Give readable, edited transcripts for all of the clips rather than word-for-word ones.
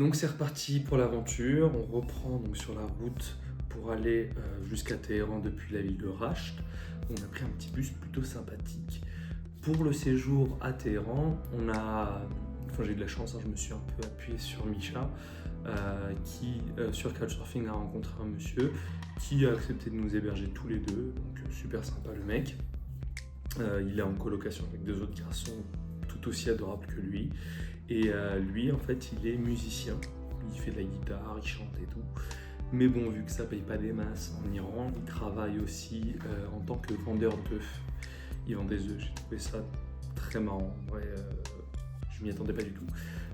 Donc c'est reparti pour l'aventure, on reprend donc sur la route pour aller jusqu'à Téhéran depuis la ville de Rasht. On a pris un petit bus plutôt sympathique. Pour le séjour à Téhéran, j'ai eu de la chance, je me suis un peu appuyé sur Misha, qui sur Couchsurfing a rencontré un monsieur qui a accepté de nous héberger tous les deux, donc super sympa le mec. Il est en colocation avec deux autres garçons tout aussi adorables que lui. Et lui, en fait, il est musicien. Il fait de la guitare, il chante et tout. Mais bon, vu que ça paye pas des masses en Iran, il travaille aussi en tant que vendeur d'œufs. Il vend des œufs. J'ai trouvé ça très marrant. En vrai, je m'y attendais pas du tout.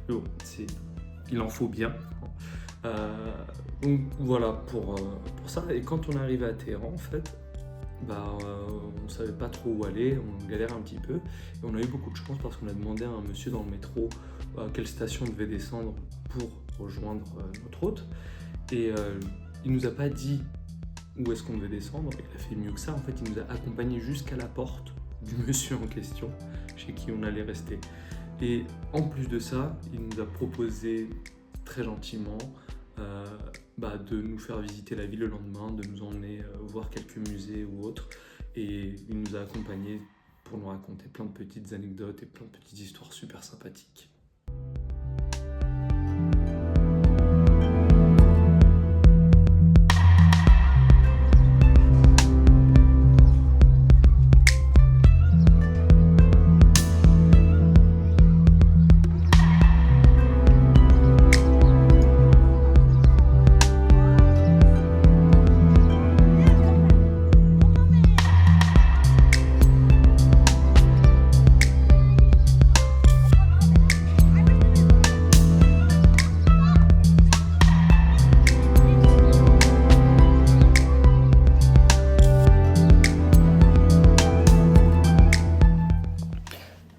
Mais bon, il en faut bien. Donc voilà pour ça. Et quand on est arrivé à Téhéran, en fait, on savait pas trop où aller, on galérait un petit peu. Et on a eu beaucoup de chance parce qu'on a demandé à un monsieur dans le métro à quelle station on devait descendre pour rejoindre notre hôte. Et il nous a pas dit où est-ce qu'on devait descendre. Il a fait mieux que ça. En fait, il nous a accompagnés jusqu'à la porte du monsieur en question, chez qui on allait rester. Et en plus de ça, il nous a proposé très gentiment de nous faire visiter la ville le lendemain, de nous emmener voir quelques musées ou autres. Et il nous a accompagnés pour nous raconter plein de petites anecdotes et plein de petites histoires super sympathiques.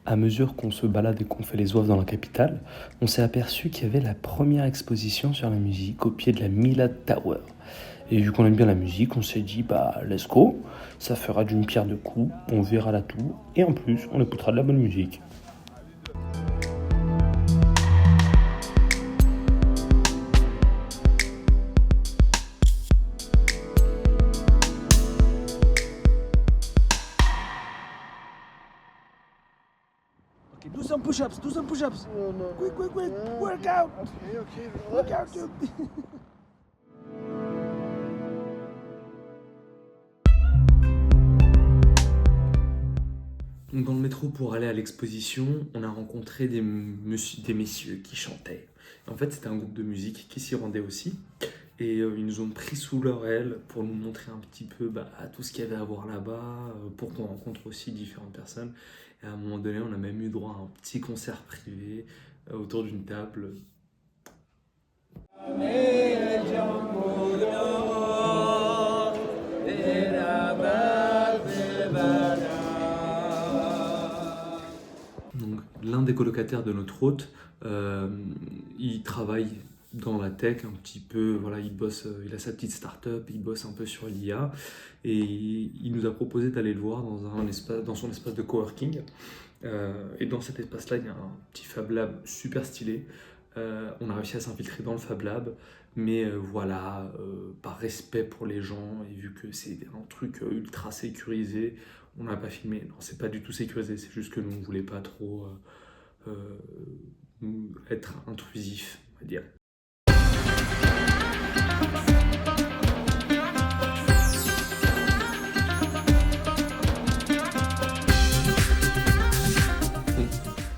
À mesure qu'on se balade et qu'on fait les oeufs dans la capitale, on s'est aperçu qu'il y avait la première exposition sur la musique au pied de la Milad Tower. Et vu qu'on aime bien la musique, on s'est dit let's go, ça fera d'une pierre deux coups, on verra la tour et en plus on écoutera de la bonne musique. Okay, do some push-ups, do some push-ups. No, no. Quick, quick, quick. No. Work out. Okay, Work out, relax. dude. Donc dans le métro pour aller à l'exposition, on a rencontré des messieurs qui chantaient. En fait, c'était un groupe de musique qui s'y rendait aussi. Et ils nous ont pris sous leur aile pour nous montrer un petit peu tout ce qu'il y avait à voir là-bas, pour qu'on rencontre aussi différentes personnes. Et à un moment donné, on a même eu droit à un petit concert privé autour d'une table. Donc, l'un des colocataires de notre hôte, il travaille dans la tech un petit peu, voilà, il bosse, il a sa petite start-up, il bosse un peu sur l'IA et il nous a proposé d'aller le voir dans son espace de coworking. Et dans cet espace-là, il y a un petit Fab Lab super stylé. On a réussi à s'infiltrer dans le Fab Lab, mais par respect pour les gens et vu que c'est un truc ultra sécurisé, on n'a pas filmé. Non, c'est pas du tout sécurisé, c'est juste que nous on voulait pas trop être intrusif, on va dire.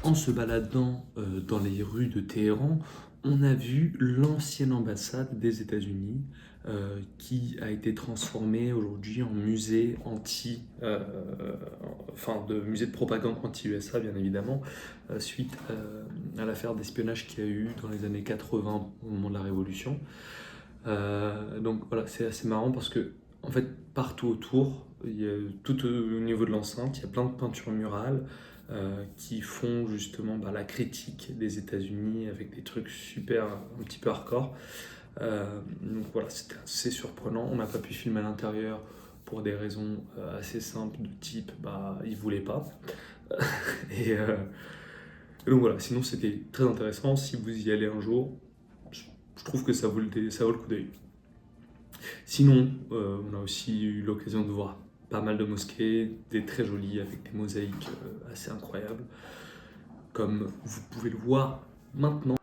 En se baladant dans les rues de Téhéran, on a vu l'ancienne ambassade des États-Unis qui a été transformée aujourd'hui en musée musée de propagande anti-USA bien évidemment, suite à l'affaire d'espionnage qu'il y a eu dans les années 80 au moment de la Révolution. Donc voilà, c'est assez marrant parce que en fait partout autour, tout au niveau de l'enceinte, il y a plein de peintures murales qui font justement la critique des États-Unis avec des trucs super, un petit peu hardcore. Donc voilà, c'était assez surprenant. On n'a pas pu filmer à l'intérieur pour des raisons assez simples de type ils voulaient pas. Et donc voilà, sinon c'était très intéressant. Si vous y allez un jour, je trouve que ça vaut le coup d'œil. Sinon, on a aussi eu l'occasion de voir pas mal de mosquées, des très jolies avec des mosaïques assez incroyables, comme vous pouvez le voir maintenant.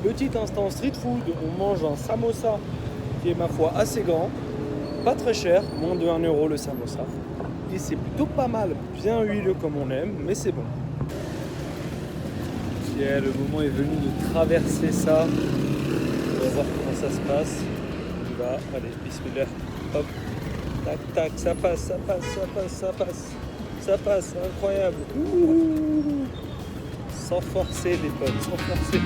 Petit instant street food, on mange un samosa qui est ma foi assez grand, pas très cher, moins de 1 euro le samosa. Et c'est plutôt pas mal, bien huileux comme on aime, mais c'est bon. Yeah, le moment est venu de traverser ça. On va voir comment ça se passe. On va, allez, bismillah, hop, tac, tac, ça passe, ça passe, ça passe, ça passe. Ça passe, incroyable. Ouh. Sans forcer les potes, sans forcer.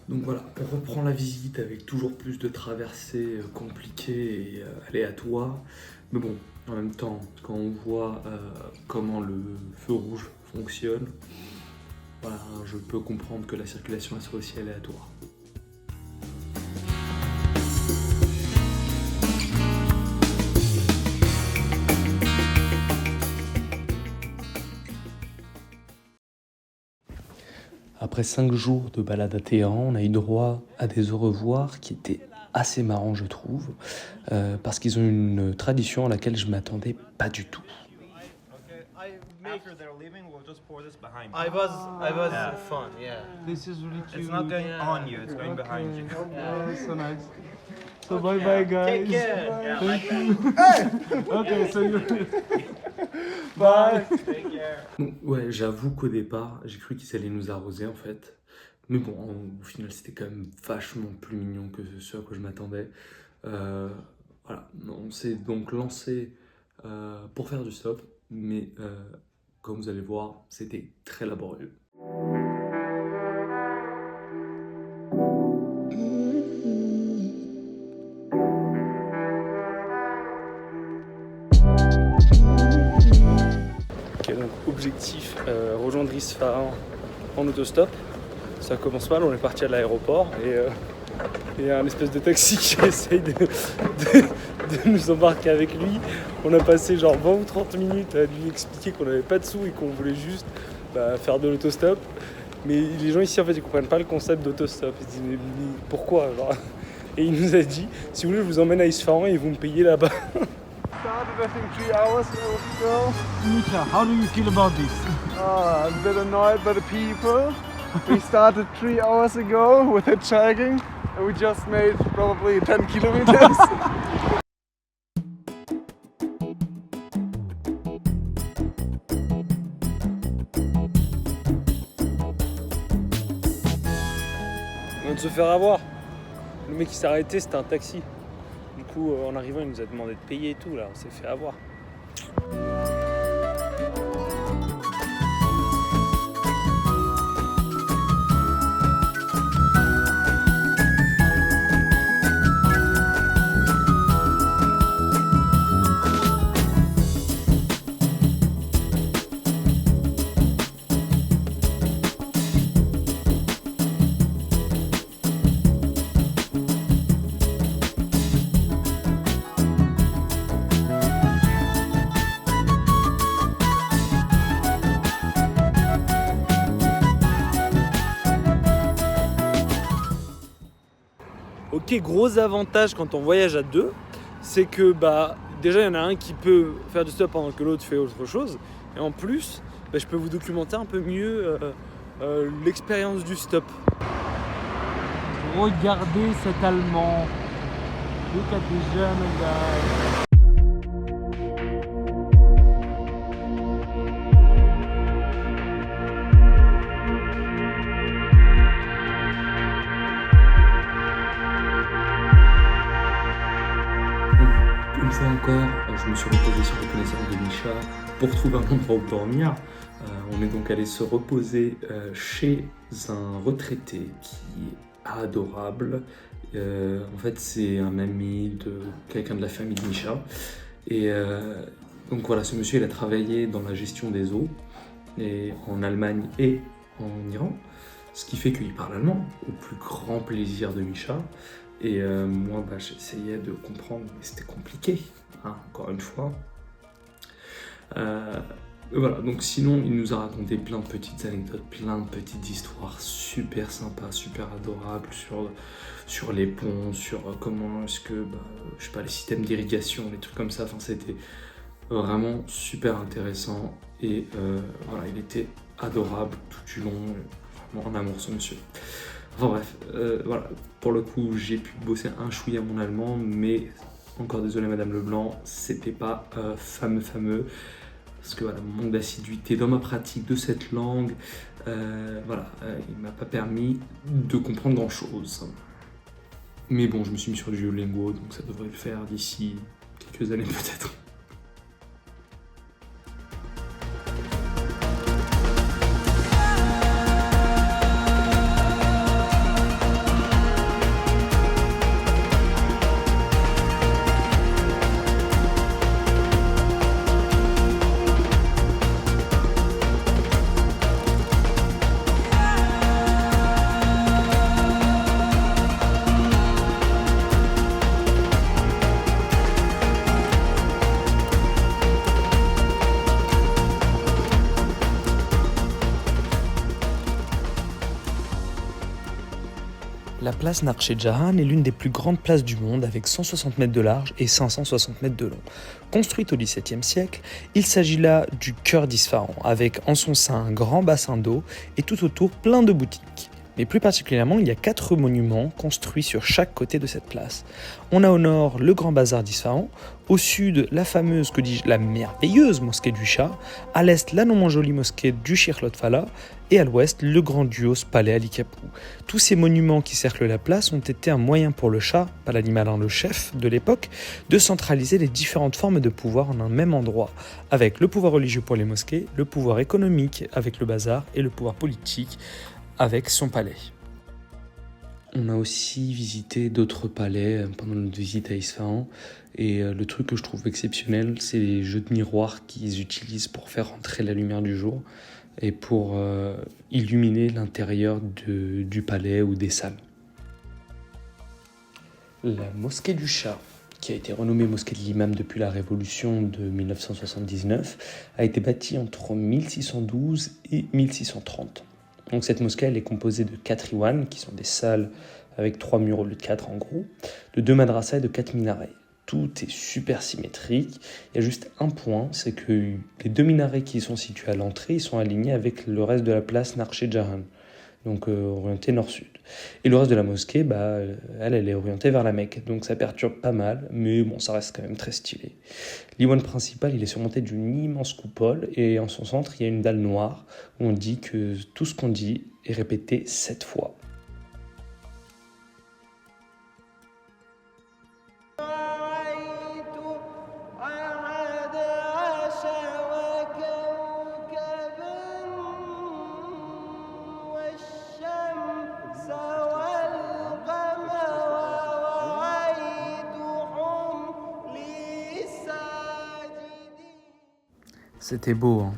Donc voilà, on reprend la visite avec toujours plus de traversées compliquées et aléatoires. Mais bon, en même temps, quand on voit comment le feu rouge fonctionne, voilà, je peux comprendre que la circulation soit aussi aléatoire. Après 5 jours de balade à Téhéran, on a eu droit à des au revoir qui étaient assez marrants, je trouve, parce qu'ils ont une tradition à laquelle je ne m'attendais pas du tout. After they're leaving, we'll just pour this behind you. I was Yeah. fun, yeah. This is really cute. It's not going on you, it's going behind you. Oh, so nice. So bye bye guys. Take care. Yeah, Thank like you. that. Okay, so you. Bye. Take care. Donc, ouais, j'avoue qu'au départ, j'ai cru qu'ils allaient nous arroser en fait. Mais bon, au final, c'était quand même vachement plus mignon que ce à quoi je m'attendais. Voilà, on s'est donc lancé pour faire du stop, mais comme vous allez voir, c'était très laborieux. Ok, donc objectif, rejoindre Isfahan en autostop. Ça commence mal, on est parti à l'aéroport et il y a un espèce de taxi qui essaye de nous embarquer avec lui. On a passé genre 20 ou 30 minutes à lui expliquer qu'on n'avait pas de sous et qu'on voulait juste faire de l'autostop. Mais les gens ici en fait ils comprennent pas le concept d'autostop. Ils se disent mais pourquoi genre. Et il nous a dit si vous voulez je vous emmène à Isfahan et vous me payez là-bas. Started I think 3 hours ago. Mika, how do you feel about this? I'm a bit annoyed by the people. We started 3 hours ago with hitchhiking and we just made probably 10 kilometers. On vient de se faire avoir. Le mec qui s'est arrêté, c'était un taxi. Du coup, en arrivant, il nous a demandé de payer et tout. Là, on s'est fait avoir. Ok, gros avantage quand on voyage à deux, c'est que déjà il y en a un qui peut faire du stop pendant que l'autre fait autre chose. Et en plus, je peux vous documenter un peu mieux l'expérience du stop. Regardez cet Allemand. Look at the German guy. une fois encore, je me suis reposé sur les connaissances de Misha pour trouver un endroit où dormir. On est donc allé se reposer chez un retraité qui est adorable. En fait, c'est un ami de quelqu'un de la famille de Misha. Et donc voilà, ce monsieur, il a travaillé dans la gestion des eaux et en Allemagne et en Iran. Ce qui fait qu'il parle allemand, au plus grand plaisir de Misha. Et moi, j'essayais de comprendre, mais c'était compliqué, hein, encore une fois. Voilà, donc sinon, il nous a raconté plein de petites anecdotes, plein de petites histoires super sympas, super adorables sur les ponts, sur comment est-ce que, je sais pas, les systèmes d'irrigation, les trucs comme ça. Enfin, c'était vraiment super intéressant et voilà, il était adorable tout du long, vraiment en amour ce monsieur. Enfin bref, voilà, pour le coup, j'ai pu bosser un chouïa mon allemand, mais encore désolé Madame Leblanc, c'était pas fameux. Parce que voilà, mon manque d'assiduité dans ma pratique de cette langue, il m'a pas permis de comprendre grand chose. Mais bon, je me suis mis sur du Duolingo, donc ça devrait le faire d'ici quelques années peut-être. La place Narche Jahan est l'une des plus grandes places du monde avec 160 mètres de large et 560 mètres de long. Construite au XVIIe siècle, il s'agit là du cœur d'Isfahan, avec en son sein un grand bassin d'eau et tout autour plein de boutiques. Mais plus particulièrement, il y a 4 monuments construits sur chaque côté de cette place. On a au nord le Grand Bazar d'Isfahan, au sud la fameuse, la merveilleuse mosquée du Shah, à l'est la non moins jolie mosquée du Sheikh Lotfallah, et à l'ouest le grandiose palais Ali Kapou. Tous ces monuments qui cerclent la place ont été un moyen pour le Shah, pas l'animal, le chef de l'époque, de centraliser les différentes formes de pouvoir en un même endroit, avec le pouvoir religieux pour les mosquées, le pouvoir économique avec le bazar et le pouvoir politique avec son palais. On a aussi visité d'autres palais pendant notre visite à Isfahan et le truc que je trouve exceptionnel, c'est les jeux de miroirs qu'ils utilisent pour faire entrer la lumière du jour et pour illuminer l'intérieur du palais ou des salles. La mosquée du Shah, qui a été renommée mosquée de l'imam depuis la révolution de 1979, a été bâtie entre 1612 et 1630. Donc cette mosquée, elle est composée de 4 iwans, qui sont des salles avec 3 murs au lieu de 4 en gros, de 2 madrasas et de 4 minarets. Tout est super symétrique. Il y a juste un point, c'est que les 2 minarets qui sont situés à l'entrée, ils sont alignés avec le reste de la place Narche Jahan, donc orienté nord-sud. Et le reste de la mosquée, elle est orientée vers la Mecque, donc ça perturbe pas mal, mais bon, ça reste quand même très stylé. L'iwan principal, il est surmonté d'une immense coupole, et en son centre, il y a une dalle noire, où on dit que tout ce qu'on dit est répété 7 fois. C'était beau, hein.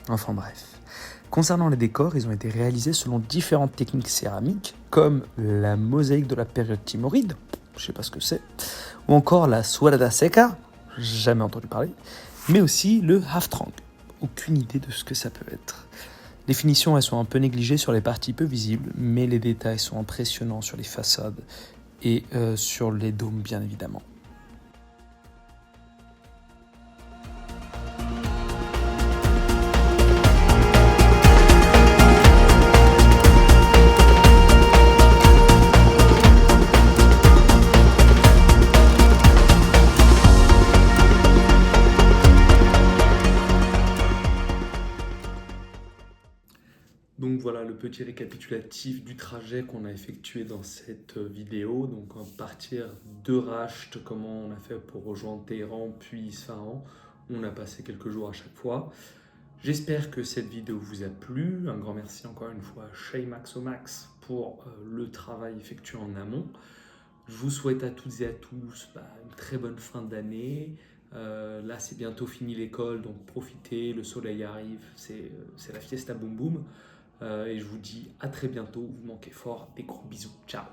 Enfin bref. Concernant les décors, ils ont été réalisés selon différentes techniques céramiques, comme la mosaïque de la période timoride, je sais pas ce que c'est, ou encore la suerda seca, jamais entendu parler, mais aussi le haftrang, aucune idée de ce que ça peut être. Les finitions, elles sont un peu négligées sur les parties peu visibles, mais les détails sont impressionnants sur les façades et sur les dômes bien évidemment. Donc voilà le petit récapitulatif du trajet qu'on a effectué dans cette vidéo. Donc partir de Rasht, comment on a fait pour rejoindre Téhéran puis Isfahan. On a passé quelques jours à chaque fois. J'espère que cette vidéo vous a plu. Un grand merci encore une fois à Shaymax Omax pour le travail effectué en amont. Je vous souhaite à toutes et à tous une très bonne fin d'année. Là, c'est bientôt fini l'école, donc profitez, le soleil arrive, c'est la fiesta boum boum. Et je vous dis à très bientôt, vous manquez fort, des gros bisous, ciao.